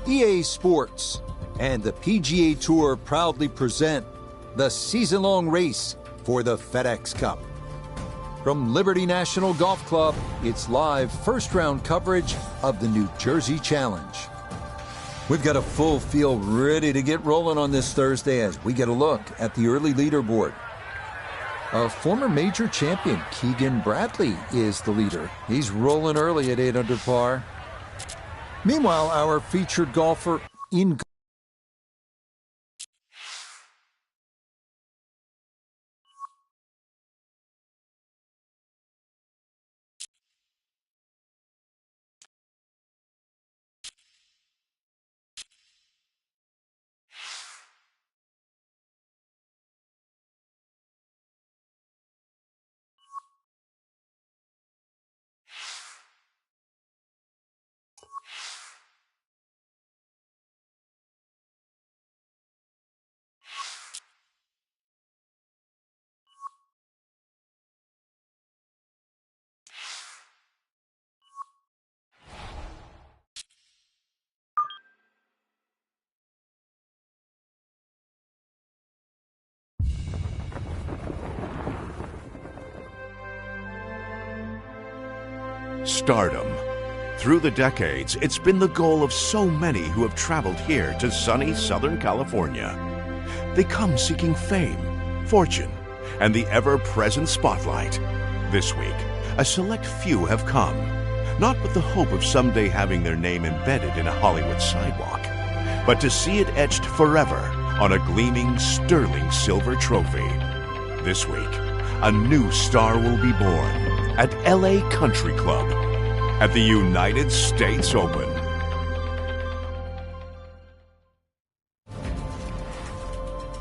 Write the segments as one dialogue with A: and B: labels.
A: EA Sports and the PGA Tour proudly present the season-long race for the FedEx Cup. From Liberty National Golf Club, it's live first-round coverage of the New Jersey Challenge. We've got a full field ready to get rolling on this Thursday as we get a look at the early leaderboard. A former major champion, Keegan Bradley, is the leader. He's rolling early at 8 under par. Meanwhile, our featured golfer in
B: Stardom. Through the decades, it's been the goal of so many who have traveled here to sunny Southern California. They come seeking fame, fortune, and the ever-present spotlight. This week, a select few have come, not with the hope of someday having their name embedded in a Hollywood sidewalk, but to see it etched forever on a gleaming, sterling silver trophy. This week, a new star will be born at LA Country Club at the United States Open.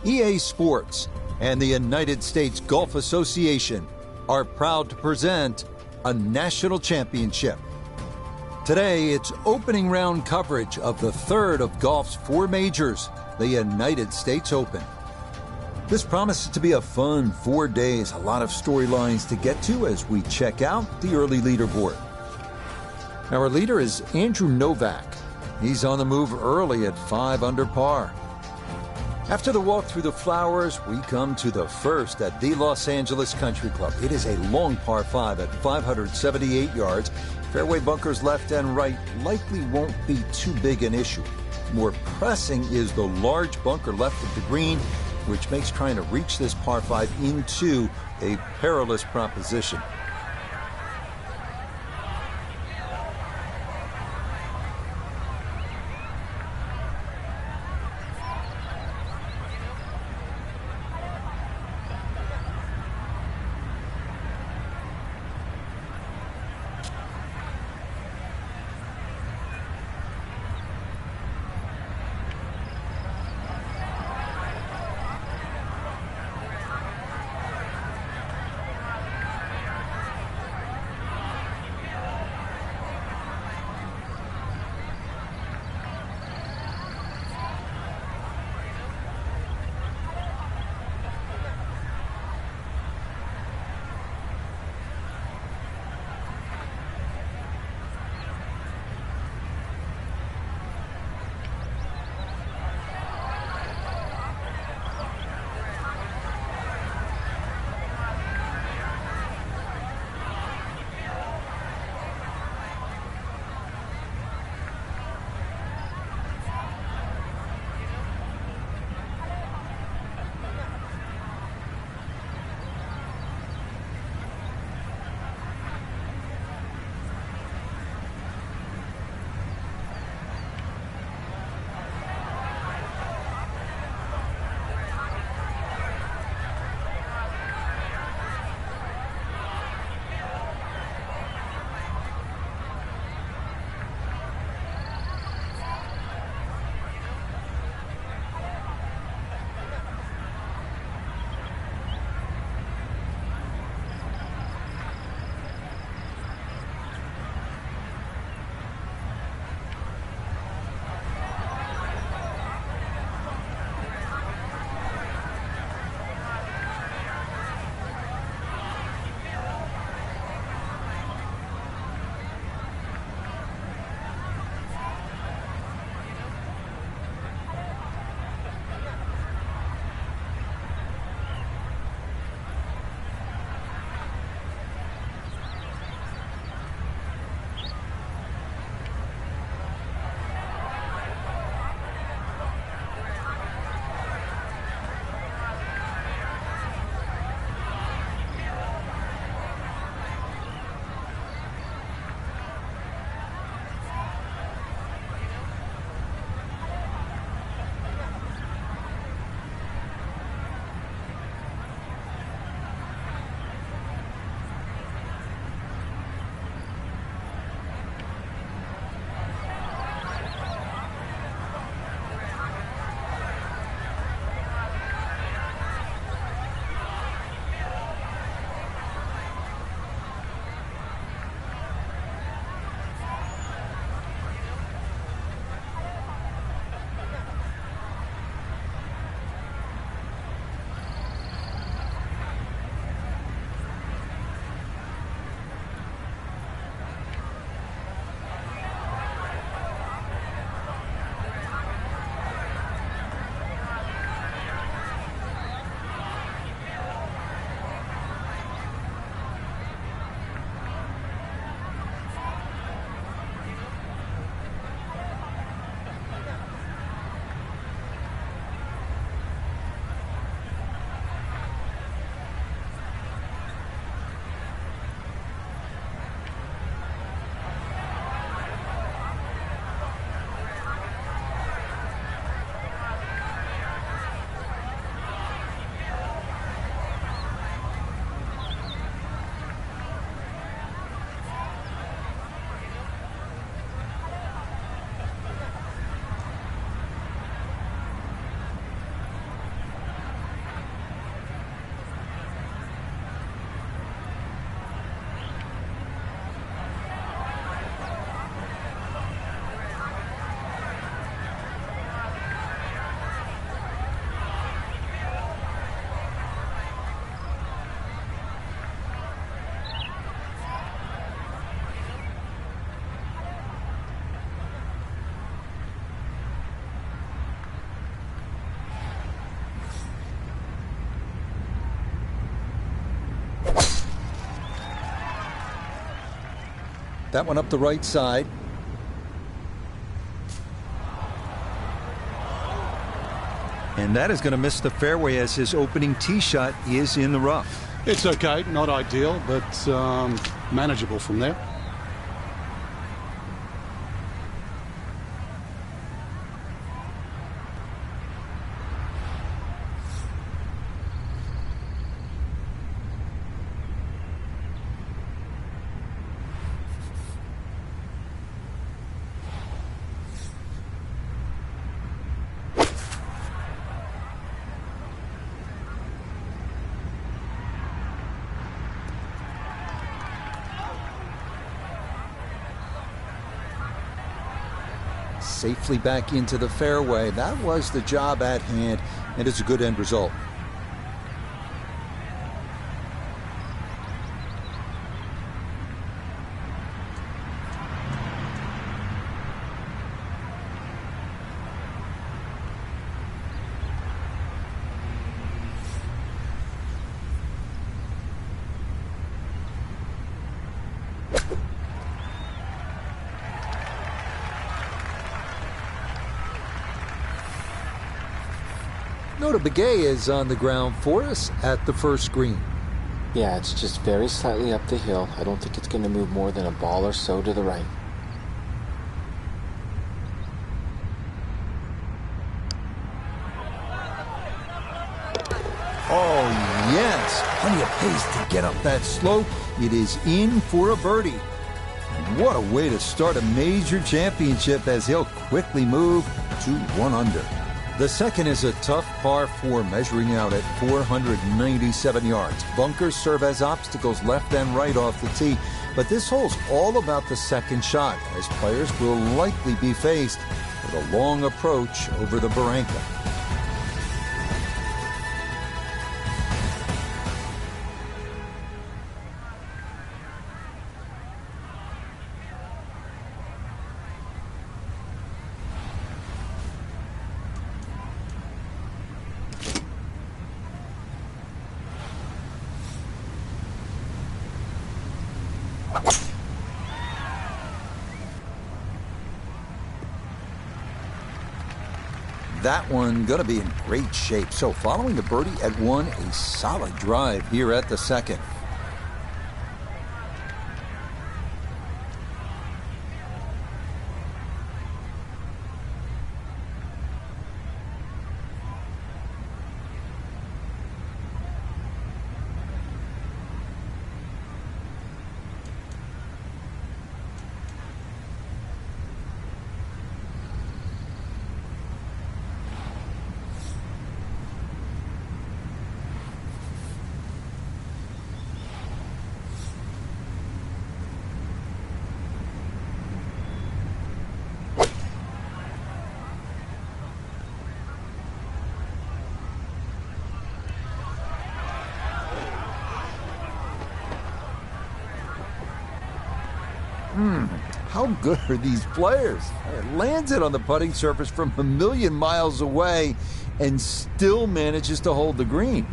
A: EA Sports and the United States Golf Association are proud to present a national championship. Today, it's opening round coverage of the third of golf's 4 majors, the United States Open. This promises to be a fun 4 days, a lot of storylines to get to as we check out the early leaderboard. Our leader is Andrew Novak. He's on the move early at 5 under par. After the walk through the flowers, we come to the first at the Los Angeles Country Club. It is a long par 5 at 578 yards. Fairway bunkers left and right likely won't be too big an issue. More pressing is the large bunker left of the green, which makes trying to reach this par 5 into a perilous proposition. that one up the right side. And that is going to miss the fairway as his opening tee shot is in the rough.
C: It's okay, not ideal, but manageable from there.
A: Safely back into the fairway. That was the job at hand, and it's a good end result. Nota Begay is on the ground for us at the first green.
D: Yeah, it's just very slightly up the hill. I don't think it's going to move more than a ball or so to the right.
A: Oh, yes. Plenty of pace to get up that slope. It is in for a birdie. And what a way to start a major championship as he'll quickly move to 1 under. The second is a tough par 4 measuring out at 497 yards. Bunkers serve as obstacles left and right off the tee, but this hole's all about the second shot, as players will likely be faced with a long approach over the barranca. That one going to be in great shape. So following the birdie at 1, a solid drive here at the second. How good are these players? It lands it on the putting surface from a million miles away and still manages to hold the green.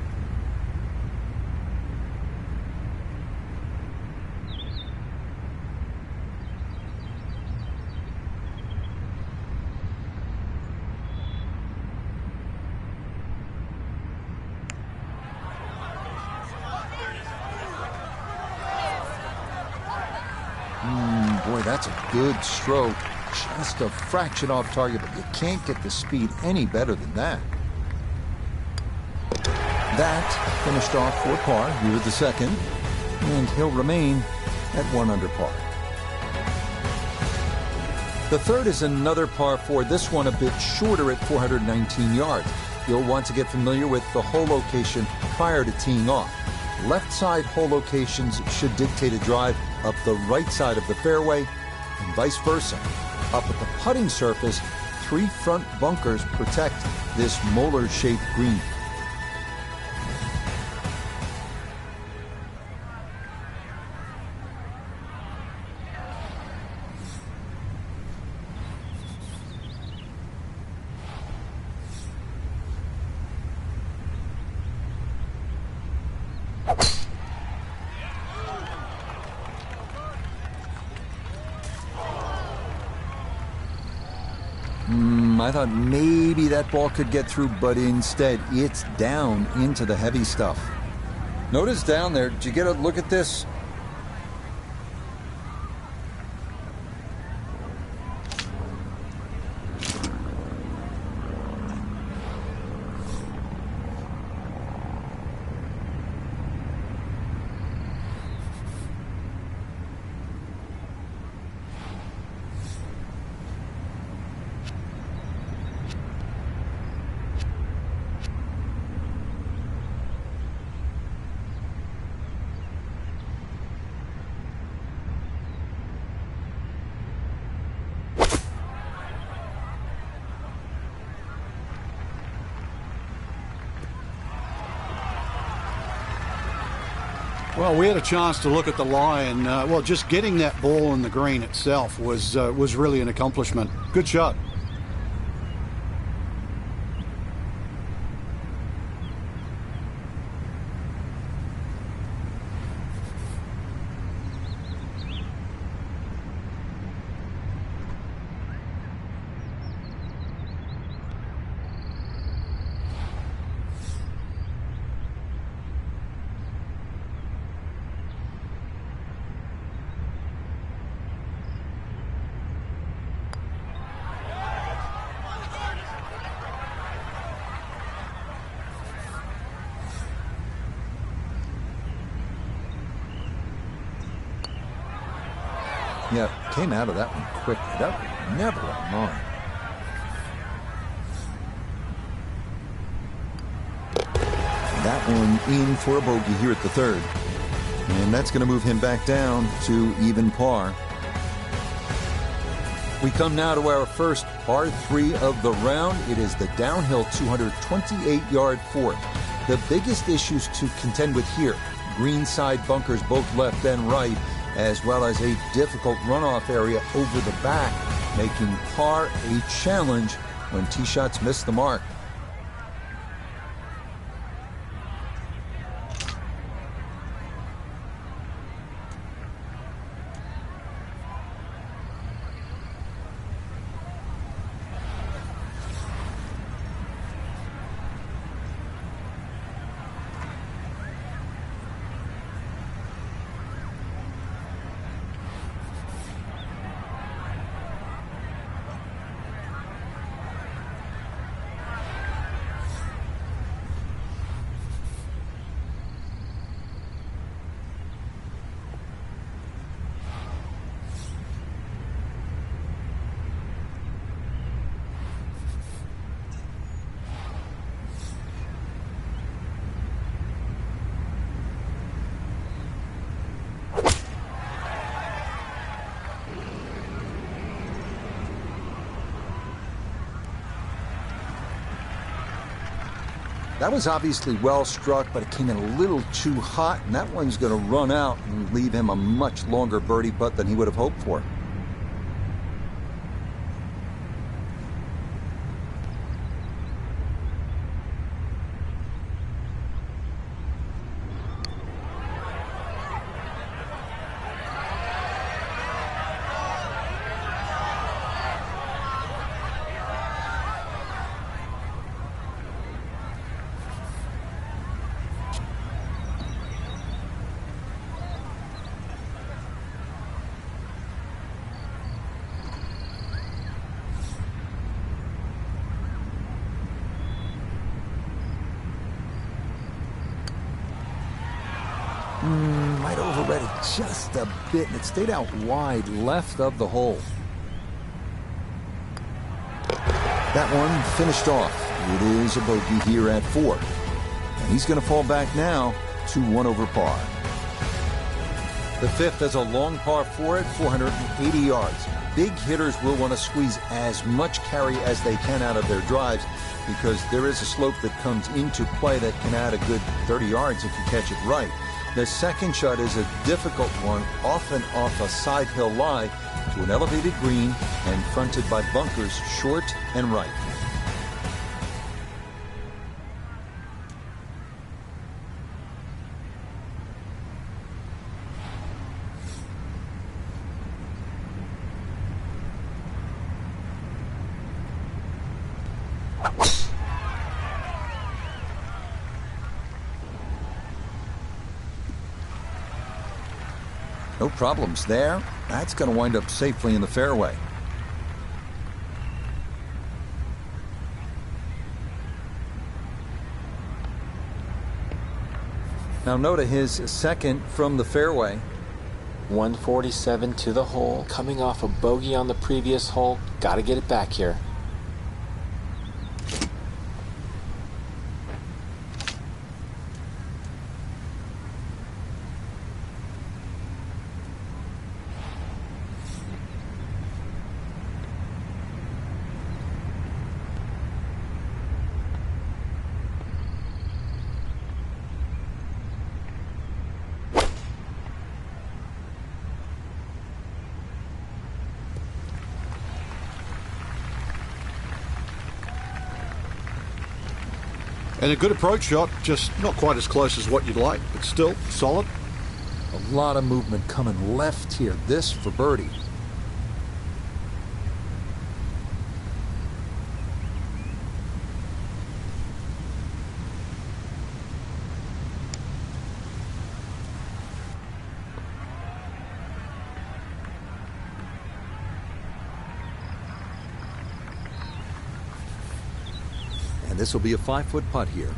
A: Boy, that's a good stroke. Just a fraction off target, but you can't get the speed any better than that. That finished off for par here at the second, and he'll remain at 1 under par. The third is another par 4, this one a bit shorter at 419 yards. You'll want to get familiar with the hole location prior to teeing off. Left side hole locations should dictate a drive up the right side of the fairway, and vice versa. Up at the putting surface, 3 front bunkers protect this molar-shaped green. I thought maybe that ball could get through, but instead it's down into the heavy stuff. Notice down there, did you get a look at this?
C: Well, we had a chance to look at the lie, and well, just getting that ball in the green itself was really an accomplishment. Good shot.
A: Yeah, came out of that one quickly. That would never have mine. That one in for a bogey here at the third. And that's going to move him back down to even par. We come now to our first par 3 of the round. It is the downhill 228-yard fourth. The biggest issues to contend with here, greenside bunkers both left and right, as well as a difficult runoff area over the back, making par a challenge when tee shots miss the mark. That was obviously well struck, but it came in a little too hot, and that one's going to run out and leave him a much longer birdie putt than he would have hoped for. Might have overread it just a bit, and it stayed out wide left of the hole. That one finished off. It is a bogey here at 4. And he's going to fall back now to 1 over par. The fifth is a long par 4 at 480 yards. Big hitters will want to squeeze as much carry as they can out of their drives, because there is a slope that comes into play that can add a good 30 yards if you catch it right. The second shot is a difficult one, often off a side hill lie to an elevated green and fronted by bunkers short and right. No problems there. That's going to wind up safely in the fairway. Now note his second from the fairway.
D: 147 to the hole, coming off a bogey on the previous hole. Got to get it back here.
C: And a good approach shot, just not quite as close as what you'd like, but still solid.
A: A lot of movement coming left here. This for birdie. And this will be a 5-foot putt here.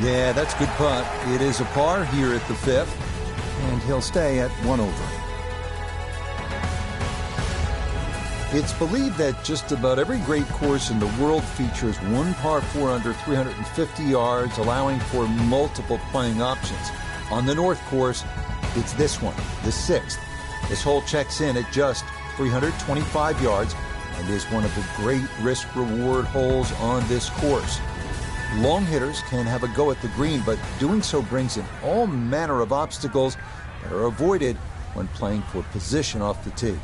A: Yeah, that's a good putt. It is a par here at the 5th, and he'll stay at 1 over. It's believed that just about every great course in the world features one par 4 under 350 yards, allowing for multiple playing options. On the North course, it's this one, the 6th. This hole checks in at just 325 yards and is one of the great risk-reward holes on this course. Long hitters can have a go at the green, but doing so brings in all manner of obstacles that are avoided when playing for position off the tee.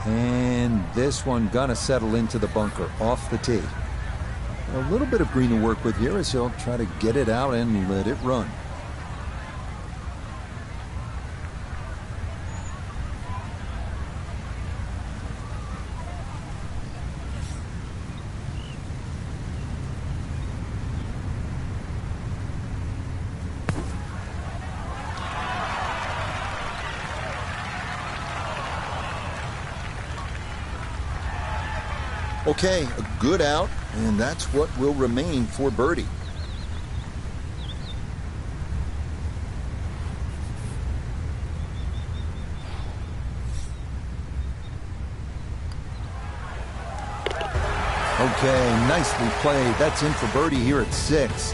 A: And this one gonna settle into the bunker off the tee. A little bit of green to work with here as he'll try to get it out and let it run. Okay, a good out, and that's what will remain for birdie. Okay, nicely played. That's in for birdie here at 6.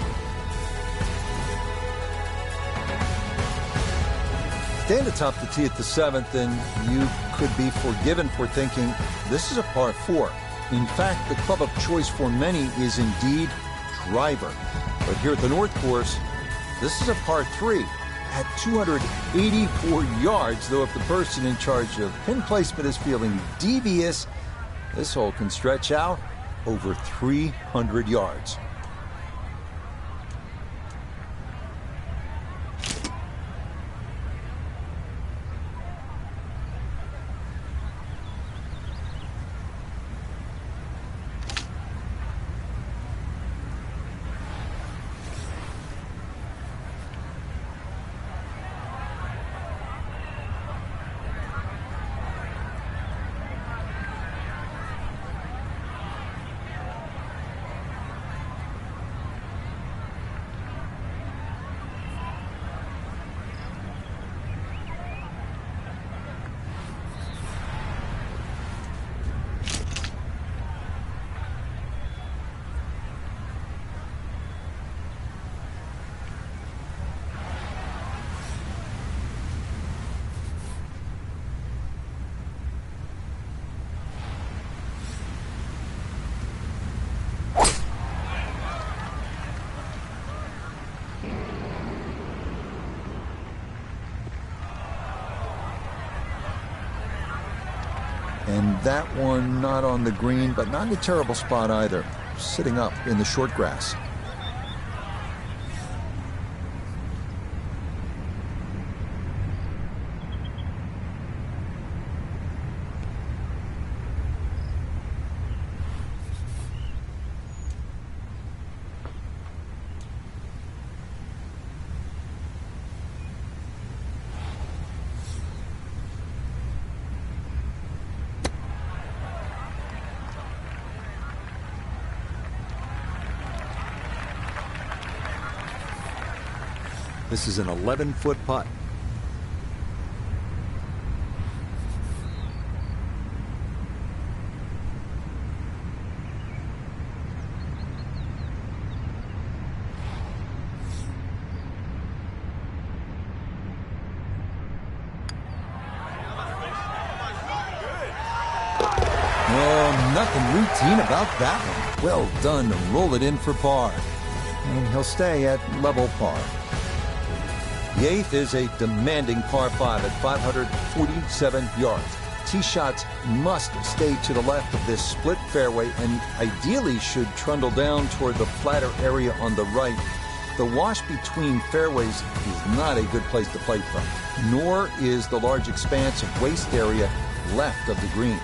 A: Stand atop the tee at the 7th, and you could be forgiven for thinking this is a par 4. In fact, the club of choice for many is indeed driver. But here at the North Course, This is a par 3 at 284 yards, though if the person in charge of pin placement is feeling devious, this hole can stretch out over 300 yards. And that one not on the green, but not in a terrible spot either. Sitting up in the short grass. This is an 11-foot putt. Oh, nothing routine about that one. Well done to roll it in for par. And he'll stay at level par. The 8th is a demanding par 5 at 547 yards. Tee shots must stay to the left of this split fairway and ideally should trundle down toward the flatter area on the right. The wash between fairways is not a good place to play from, nor is the large expanse of waste area left of the green.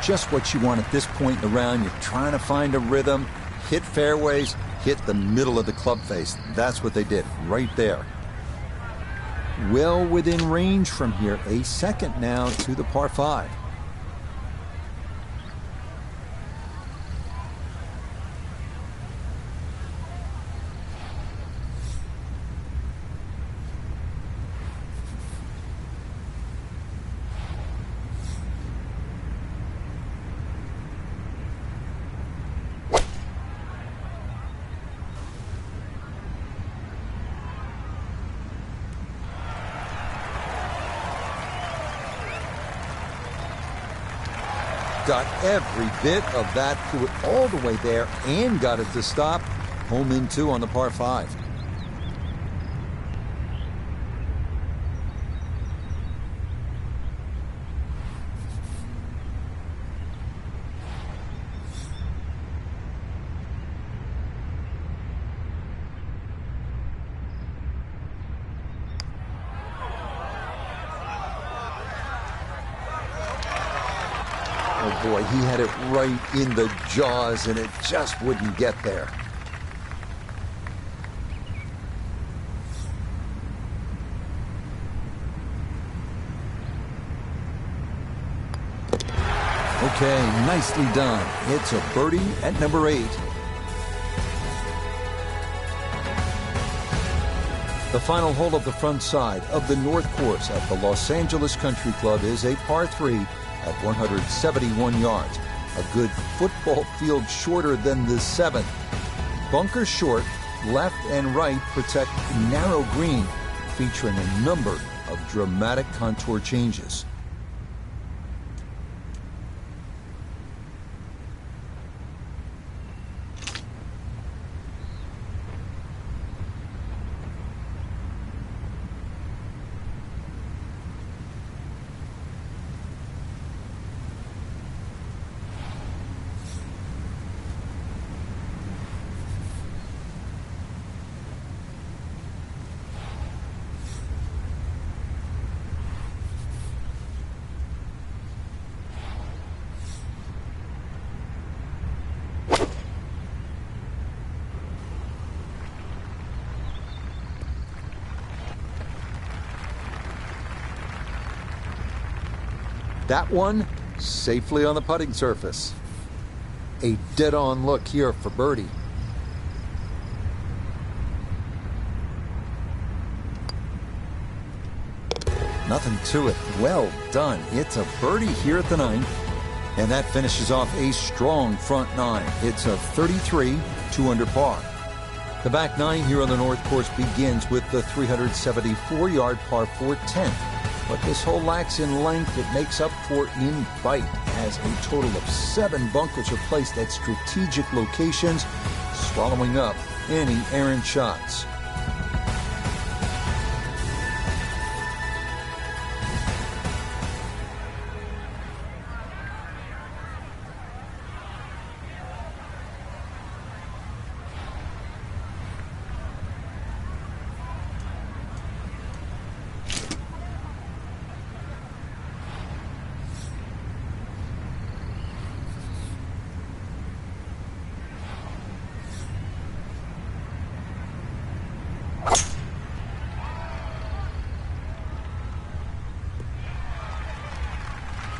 A: Just what you want at this point in the round. You're trying to find a rhythm, hit fairways, hit the middle of the club face. That's what they did right there. Well within range from here. A second now to the par 5. Got every bit of that, threw it all the way there and got it to stop. Home in 2 on the par 5. Oh boy, he had it right in the jaws and it just wouldn't get there. Okay, nicely done. It's a birdie at number 8. The final hole of the front side of the North Course at the Los Angeles Country Club is a par 3 at 171 yards. A good football field shorter than the 7th. Bunkers short, left and right protect narrow green, featuring a number of dramatic contour changes. That one safely on the putting surface. A dead-on look here for birdie. Nothing to it. Well done. It's a birdie here at the 9th. And that finishes off a strong front 9. It's a 33, 2 under par. The back 9 here on the North Course begins with the 374-yard par 4 10th. But this hole lacks in length. It makes up for in bite, as a total of 7 bunkers are placed at strategic locations, swallowing up any errant shots.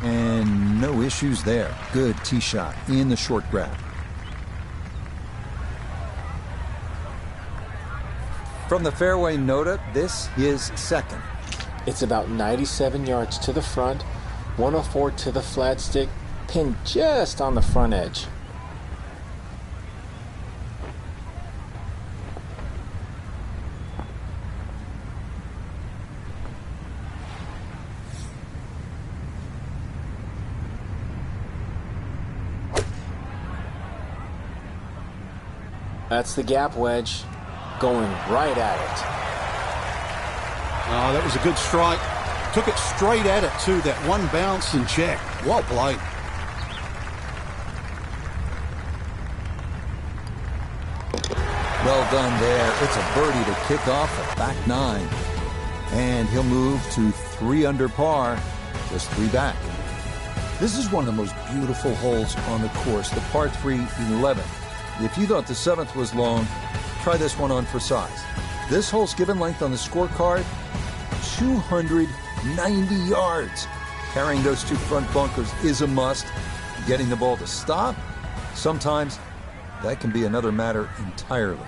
A: And no issues there. Good tee shot in the short grab. From the fairway nota, this is second.
D: It's about 97 yards to the front, 104 to the flat stick, pinned just on the front edge. That's the gap wedge, going right at it.
C: Oh, that was a good strike. Took it straight at it, too. That one bounce and check. Well played.
A: Well done there. It's a birdie to kick off the back 9. And he'll move to 3 under par, just 3 back. This is one of the most beautiful holes on the course, the par 3 11. If you thought the 7th was long, try this one on for size. This hole's given length on the scorecard, 290 yards. Carrying those 2 front bunkers is a must. Getting the ball to stop, sometimes that can be another matter entirely.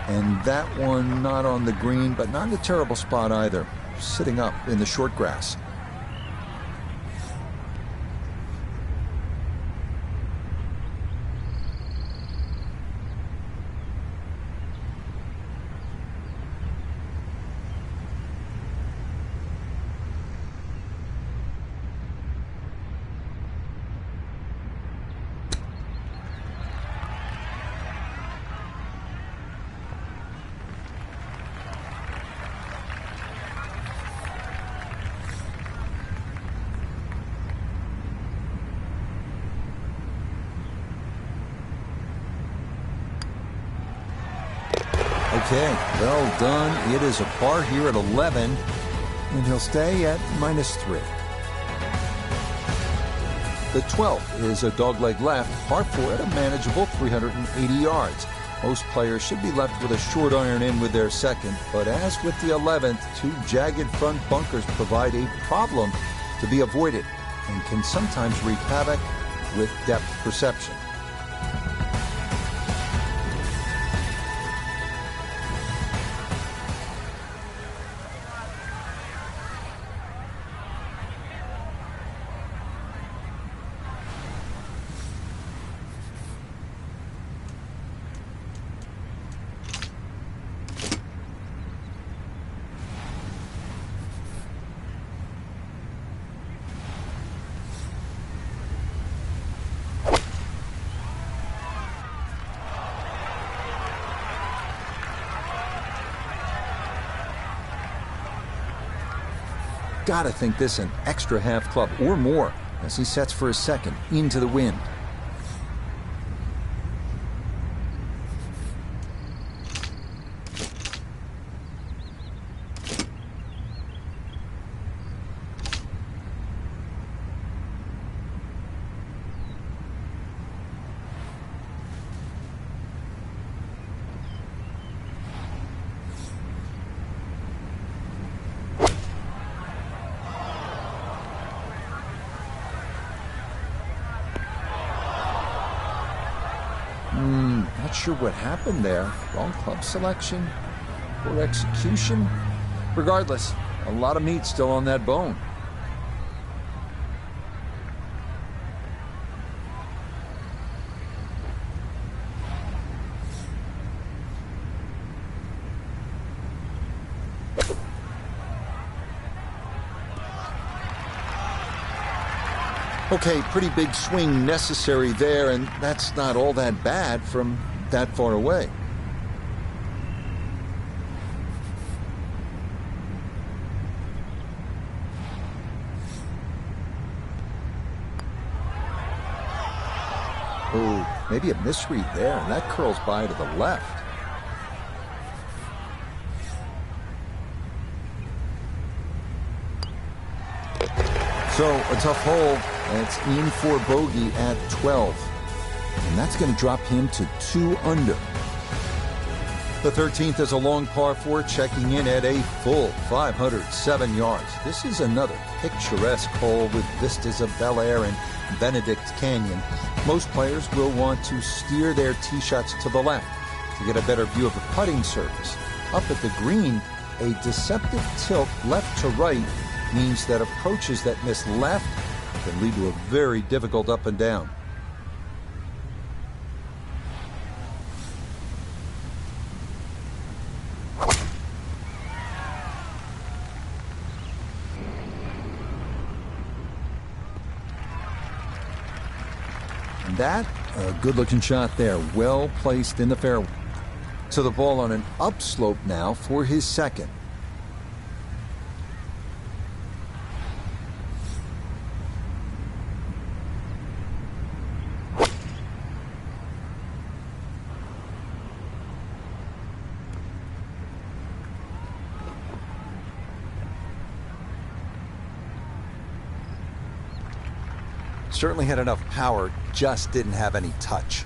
A: And that one not on the green, but not in a terrible spot either. Sitting up in the short grass. Okay, well done. It is a par here at 11, and he'll stay at -3. The 12th is a dogleg left, par 4 at a manageable 380 yards. Most players should be left with a short iron in with their second, but as with the 11th, two jagged front bunkers provide a problem to be avoided and can sometimes wreak havoc with depth perception. Gotta think this an extra half club or more as he sets for his second into the wind. Not sure what happened there. Wrong club selection or execution. Regardless, a lot of meat still on that bone. Okay, pretty big swing necessary there, and that's not all that bad from that far away. Oh, maybe a misread there, and that curls by to the left. So, a tough hole, and it's in for bogey at 12. And that's going to drop him to 2 under. The 13th is a long par 4, checking in at a full 507 yards. This is another picturesque hole with vistas of Bel Air and Benedict Canyon. Most players will want to steer their tee shots to the left to get a better view of the putting surface. Up at the green, a deceptive tilt left to right means that approaches that miss left can lead to a very difficult up and down. And that, a good-looking shot there, well placed in the fairway. So the ball on an upslope now for his second. Certainly had enough power, just didn't have any touch.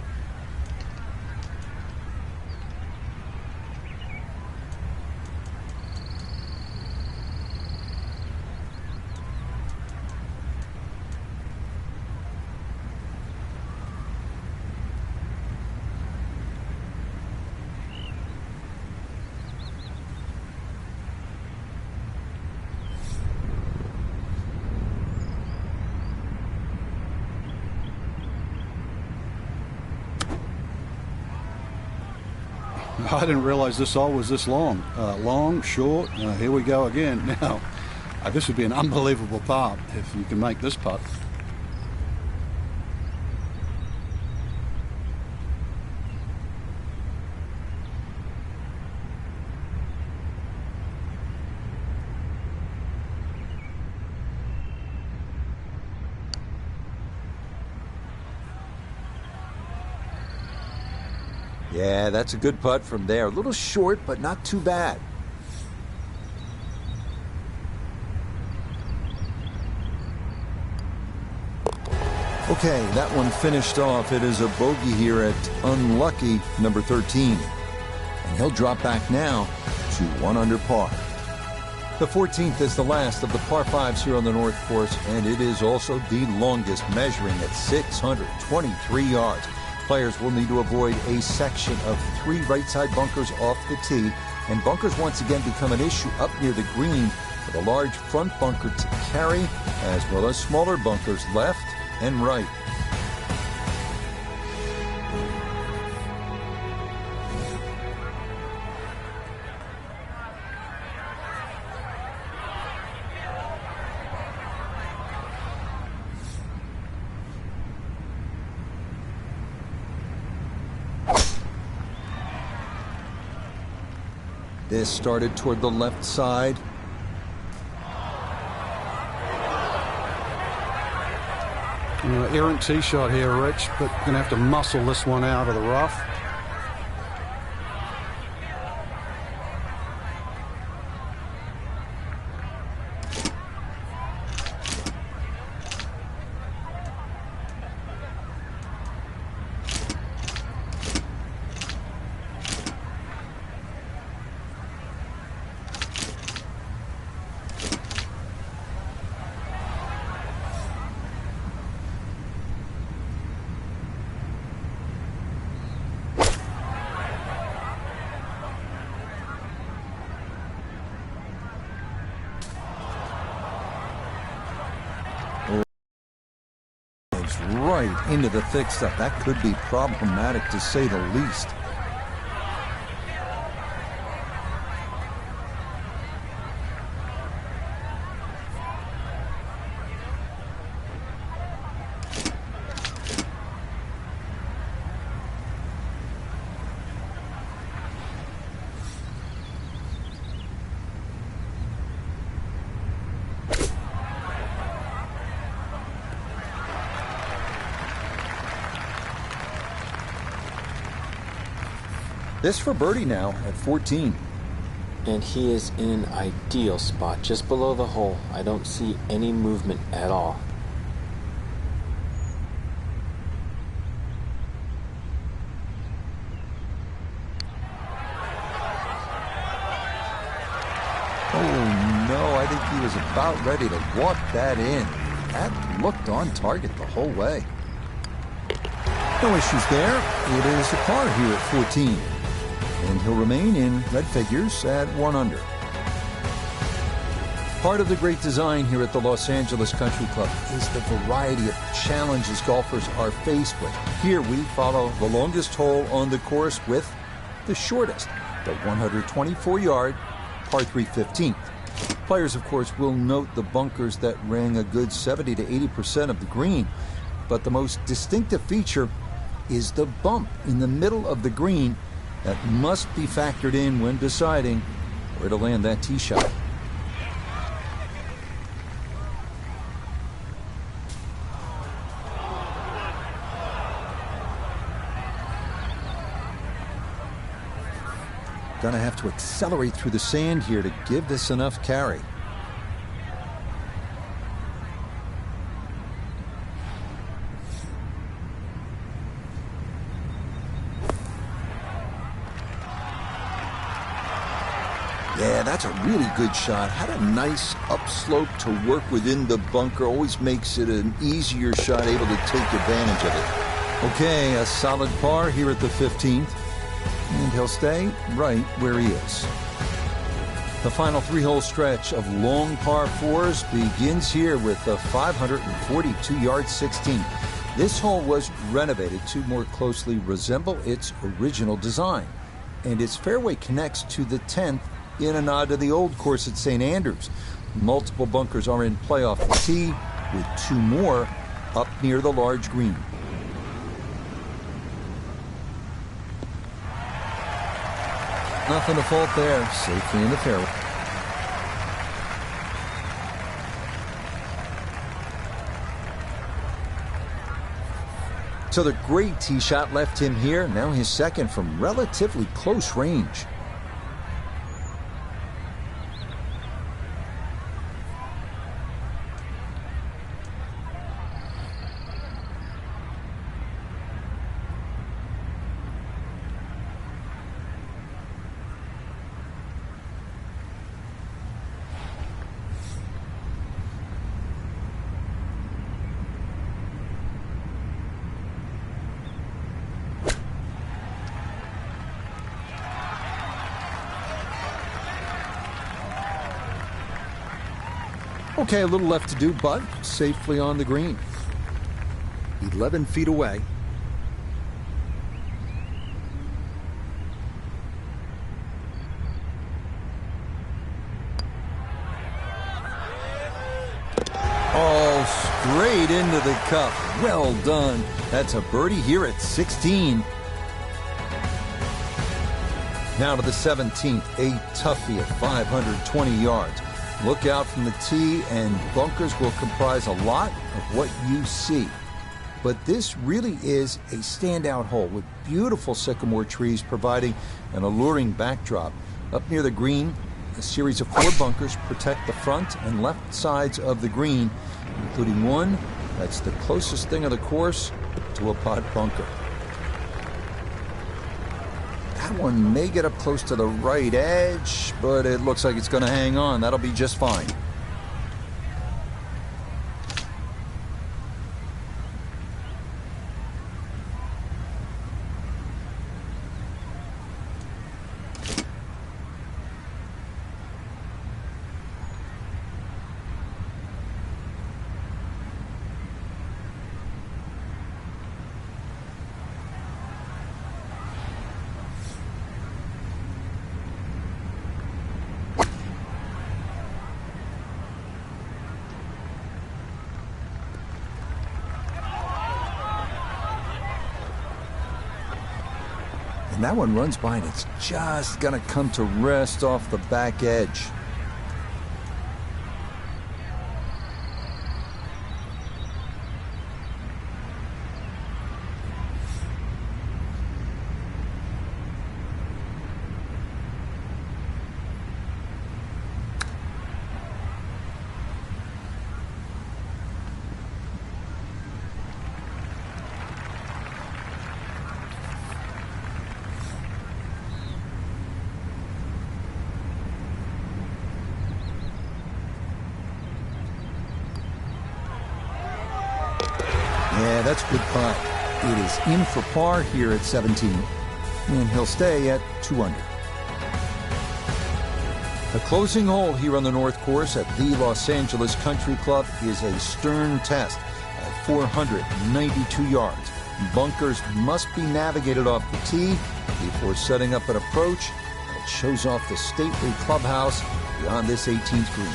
C: I didn't realize this hole was this long. Long, short, here we go again. Now, this would be an unbelievable par if you can make this putt.
A: Yeah, that's a good putt from there. A little short, but not too bad. Okay, that one finished off. It is a bogey here at unlucky number 13. And he'll drop back now to 1 under par. The 14th is the last of the par 5s here on the North Course, and it is also the longest, measuring at 623 yards. Players will need to avoid a section of 3 right-side bunkers off the tee, and bunkers once again become an issue up near the green with a large front bunker to carry, as well as smaller bunkers left and right. This started toward the left side.
C: Errant tee shot here, Rich, but going to have to muscle this one out of the rough.
A: Right into the thick stuff. That could be problematic, to say the least. This for birdie now at 14.
D: And he is in an ideal spot just below the hole. I don't see any movement at all.
A: Oh no, I think he was about ready to walk that in. That looked on target the whole way. No issues there. It is a par here at 14. And he'll remain in red figures at 1 under. Part of the great design here at the Los Angeles Country Club is the variety of challenges golfers are faced with. Here we follow the longest hole on the course with the shortest, the 124-yard par 3 15th. Players, of course, will note the bunkers that ring a good 70 to 80% of the green, but the most distinctive feature is the bump in the middle of the green that must be factored in when deciding where to land that tee shot. Gonna have to accelerate through the sand here to give this enough carry. Yeah, that's a really good shot. Had a nice upslope to work within the bunker. Always makes it an easier shot, able to take advantage of it. Okay, a solid par here at the 15th. And he'll stay right where he is. The final 3-hole stretch of long par 4s begins here with the 542-yard 16. This hole was renovated to more closely resemble its original design. And its fairway connects to the 10th in a nod to the old course at St. Andrews. Multiple bunkers are in play off the tee, with 2 more up near the large green. Nothing to fault there, safely in the fairway. So the great tee shot left him here. Now his second from relatively close range. Okay, a little left to do, but safely on the green. 11 feet away. Oh, straight into the cup. Well done. That's a birdie here at 16. Now to the 17th, a toughie at 520 yards. Look out from the tee, and bunkers will comprise a lot of what you see. But this really is a standout hole with beautiful sycamore trees providing an alluring backdrop. Up near the green, a series of 4 bunkers protect the front and left sides of the green, including one that's the closest thing of the course to a pot bunker. That one may get up close to the right edge, but it looks like it's going to hang on. That'll be just fine. And that one runs by, and it's just going to come to rest off the back edge. Yeah, that's a good putt. It is in for par here at 17, and he'll stay at 2 under. The closing hole here on the North Course at the Los Angeles Country Club is a stern test at 492 yards. Bunkers must be navigated off the tee before setting up an approach that shows off the stately clubhouse beyond this 18th green.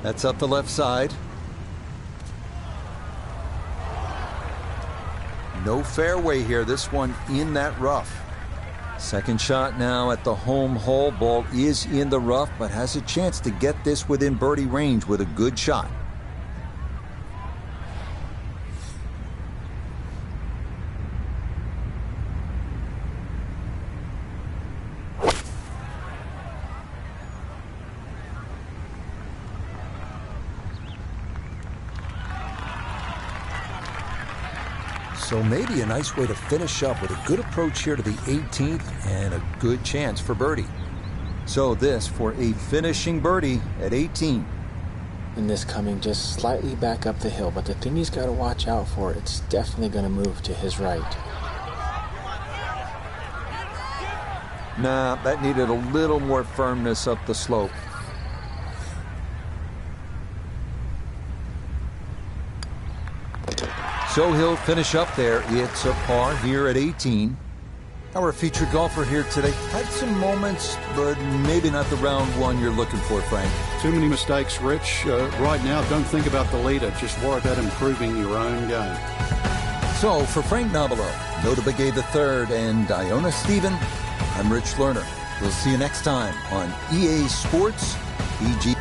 A: That's up the left side. No fairway here, this one in that rough. Second shot now at the home hole. Ball is in the rough, but has a chance to get this within birdie range with a good shot. So maybe a nice way to finish up with a good approach here to the 18th and a good chance for birdie. So this for a finishing birdie at 18.
D: And this coming just slightly back up the hill, but the thing he's got to watch out for, it's definitely going to move to his right.
A: Nah, that needed a little more firmness up the slope. So he'll finish up there. It's a par here at 18. Our featured golfer here today had some moments, but maybe not the round one you're looking for, Frank.
C: Too many mistakes, Rich. Right now, don't think about the leader. Just worry about improving your own game.
A: So for Frank Nobilo, Nota Begay III, and Iona Stephen, I'm Rich Lerner. We'll see you next time on EA Sports PG.